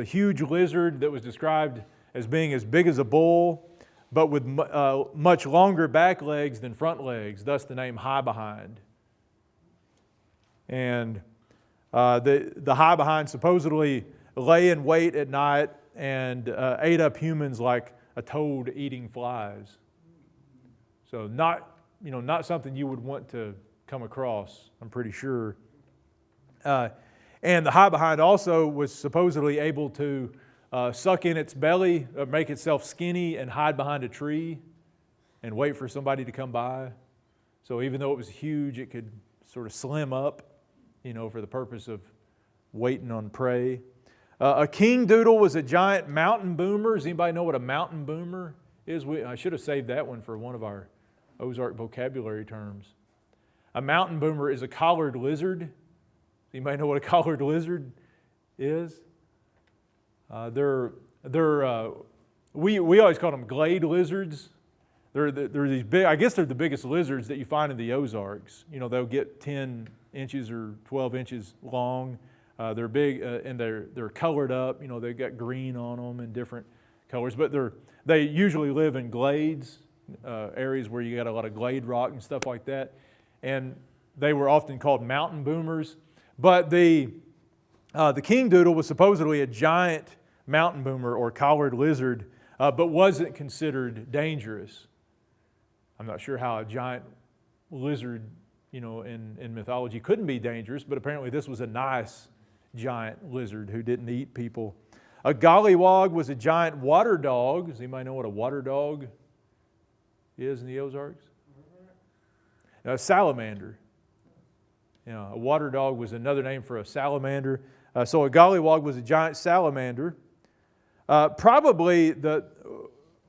huge lizard that was described as being as big as a bull, but with much longer back legs than front legs, thus the name high behind. And the high behind supposedly lay in wait at night and ate up humans like a toad eating flies. So not something you would want to come across, I'm pretty sure. And the high behind also was supposedly able to suck in its belly, make itself skinny, and hide behind a tree and wait for somebody to come by. So even though it was huge, it could sort of slim up, for the purpose of waiting on prey. A king doodle was a giant mountain boomer. Does anybody know what a mountain boomer is? I should have saved that one for one of our Ozark vocabulary terms. A mountain boomer is a collared lizard. Anybody know what a collared lizard is? We always call them glade lizards. They're these big. I guess they're the biggest lizards that you find in the Ozarks. They'll get 10 inches or 12 inches long. They're big and they're colored up. They've got green on them and different colors. But they usually live in glades, areas where you got a lot of glade rock and stuff like that. And they were often called mountain boomers. But the king doodle was supposedly a giant mountain boomer or collared lizard, but wasn't considered dangerous. I'm not sure how a giant lizard, in mythology couldn't be dangerous, but apparently this was a nice giant lizard who didn't eat people. A gollywog was a giant water dog. Does anybody know what a water dog is in the Ozarks? A salamander. A water dog was another name for a salamander. So a gollywog was a giant salamander. Probably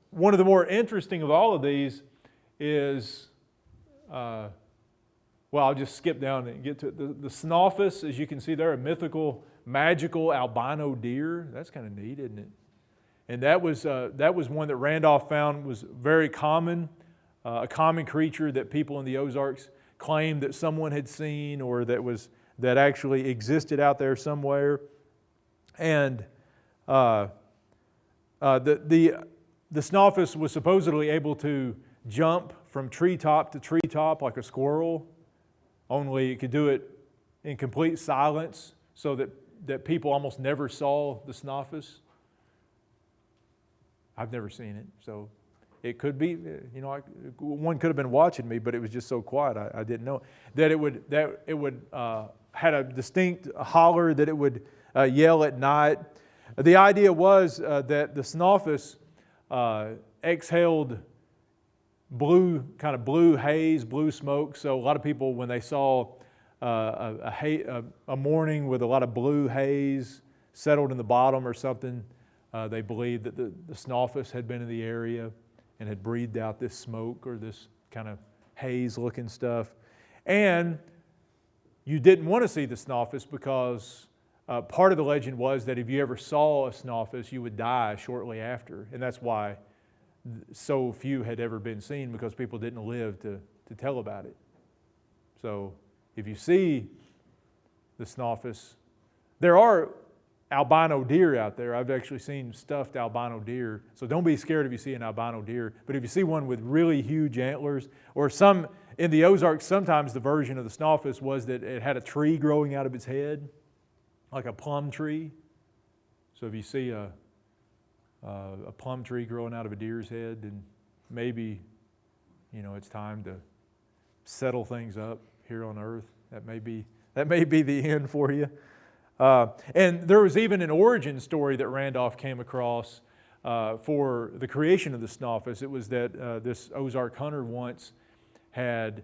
one of the more interesting of all of these is, I'll just skip down and get to it. The snoffus, as you can see there, a mythical, magical albino deer. That's kind of neat, isn't it? And that was one that Randolph found was very common, a common creature that people in the Ozarks claimed that someone had seen, or that actually existed out there somewhere. And the snoffus was supposedly able to jump from treetop to treetop like a squirrel, only it could do it in complete silence, so that people almost never saw the snoffus. I've never seen it, so it could be, one could have been watching me, but it was just so quiet I didn't know that it would had a distinct holler, that it would yell at night. The idea was that the snoffus exhaled blue haze, blue smoke. So a lot of people, when they saw a morning with a lot of blue haze settled in the bottom or something, they believed that the snoffus had been in the area and had breathed out this smoke or this kind of haze-looking stuff. And you didn't want to see the snoffus because part of the legend was that if you ever saw a snoffus, you would die shortly after. And that's why so few had ever been seen, because people didn't live to tell about it. So if you see the snoffus, there are albino deer out there. I've actually seen stuffed albino deer. So don't be scared if you see an albino deer. But if you see one with really huge antlers, or some in the Ozarks, sometimes the version of the snoffus was that it had a tree growing out of its head, like a plum tree. So if you see a plum tree growing out of a deer's head, then maybe, it's time to settle things up here on earth. That may be the end for you. And there was even an origin story that Randolph came across for the creation of the snoffus. It was that this Ozark hunter once had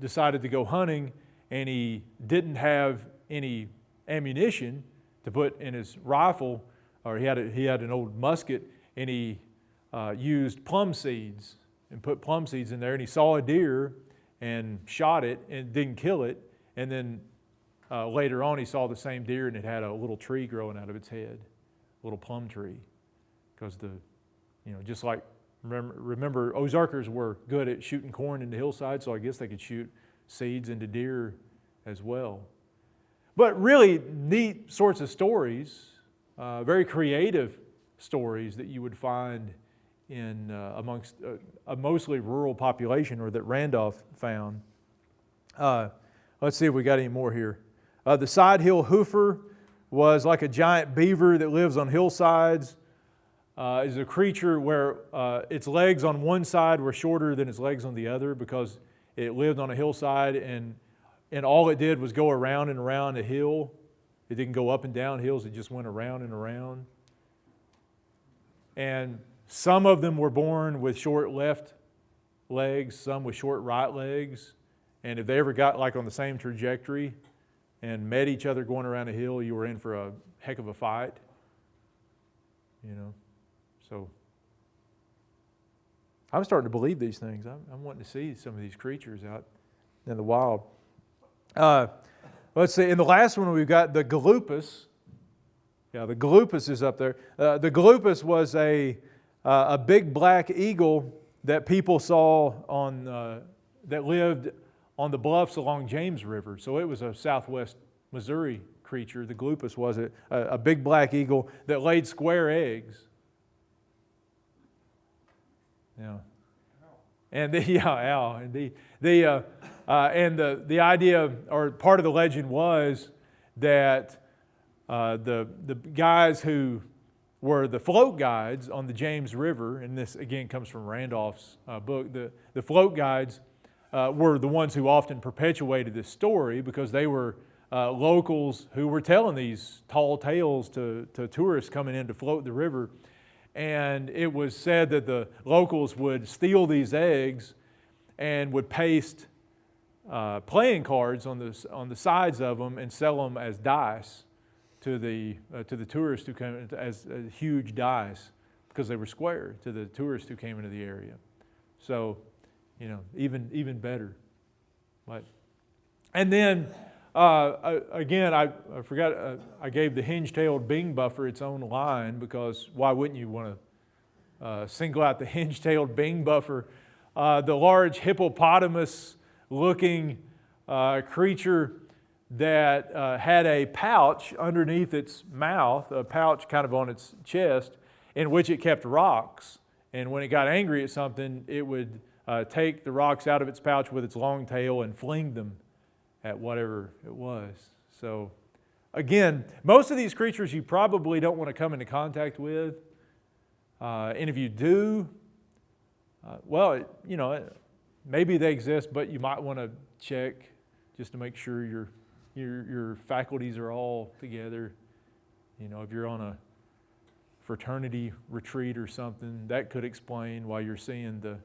decided to go hunting, and he didn't have any ammunition to put in his rifle, or he had an old musket, and he used plum seeds and put plum seeds in there, and he saw a deer and shot it and didn't kill it, and then later on he saw the same deer and it had a little tree growing out of its head, a little plum tree, because just like remember Ozarkers were good at shooting corn into hillsides, so I guess they could shoot seeds into deer as well. But really neat sorts of stories, very creative stories that you would find in amongst a mostly rural population, or that Randolph found. Let's see if we got any more here. The side hill hoofer was like a giant beaver that lives on hillsides. Is a creature where its legs on one side were shorter than its legs on the other, because it lived on a hillside, and all it did was go around and around a hill. It didn't go up and down hills, it just went around and around. And some of them were born with short left legs, some with short right legs. And if they ever got like on the same trajectory and met each other going around a hill, you were in for a heck of a fight. So I'm starting to believe these things. I'm wanting to see some of these creatures out in the wild. Let's see, in the last one we've got the galupus. Yeah, the galupus is up there. The galupus was a big black eagle that people saw that lived on the bluffs along James River. So it was a southwest Missouri creature. The galupus was a big black eagle that laid square eggs. Yeah. And indeed. The idea, or part of the legend, was that the guys who were the float guides on the James River, and this again comes from Randolph's book, the float guides were the ones who often perpetuated this story, because they were locals who were telling these tall tales to tourists coming in to float the river. And it was said that the locals would steal these eggs and would paste playing cards on the sides of them and sell them as dice to the tourists who came, as huge dice, because they were square to the tourists who came into the area. So, even better. Right. And then again, I forgot, I gave the hinge-tailed Bing buffer its own line, because why wouldn't you want to single out the hinge-tailed Bing buffer? The large hippopotamus-looking creature that had a pouch underneath its mouth, a pouch kind of on its chest, in which it kept rocks. And when it got angry at something, it would take the rocks out of its pouch with its long tail and fling them at whatever it was. So, again, most of these creatures you probably don't want to come into contact with. And if you do, maybe they exist, but you might want to check just to make sure your faculties are all together. If you're on a fraternity retreat or something, that could explain why you're seeing the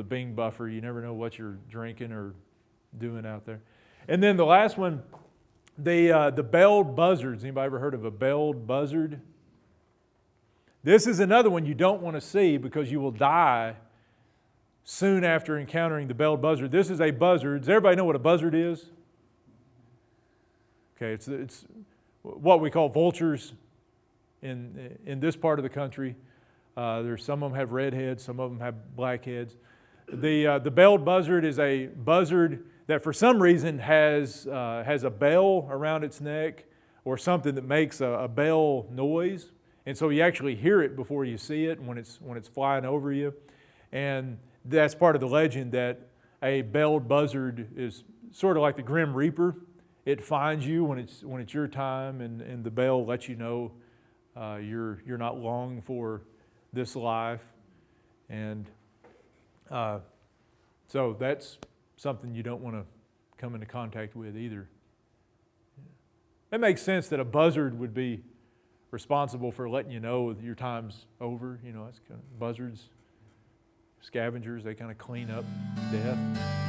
Bing buffer. You never know what you're drinking or doing out there. And then the last one, the belled buzzards. Anybody ever heard of a belled buzzard? This is another one you don't want to see, because you will die soon after encountering the belled buzzard. This is a buzzard. Does everybody know what a buzzard is? Okay, it's what we call vultures in this part of the country. There's some of them have red heads, some of them have black heads. The belled buzzard is a buzzard that for some reason has a bell around its neck or something that makes a bell noise. And so you actually hear it before you see it when it's flying over you. And that's part of the legend that a belled buzzard is sort of like the Grim Reaper. It finds you when it's your time, and the bell lets you know you're not long for this life. And so that's something you don't want to come into contact with either. It makes sense that a buzzard would be responsible for letting you know that your time's over. You know, that's kind of buzzards, scavengers, they kind of clean up death.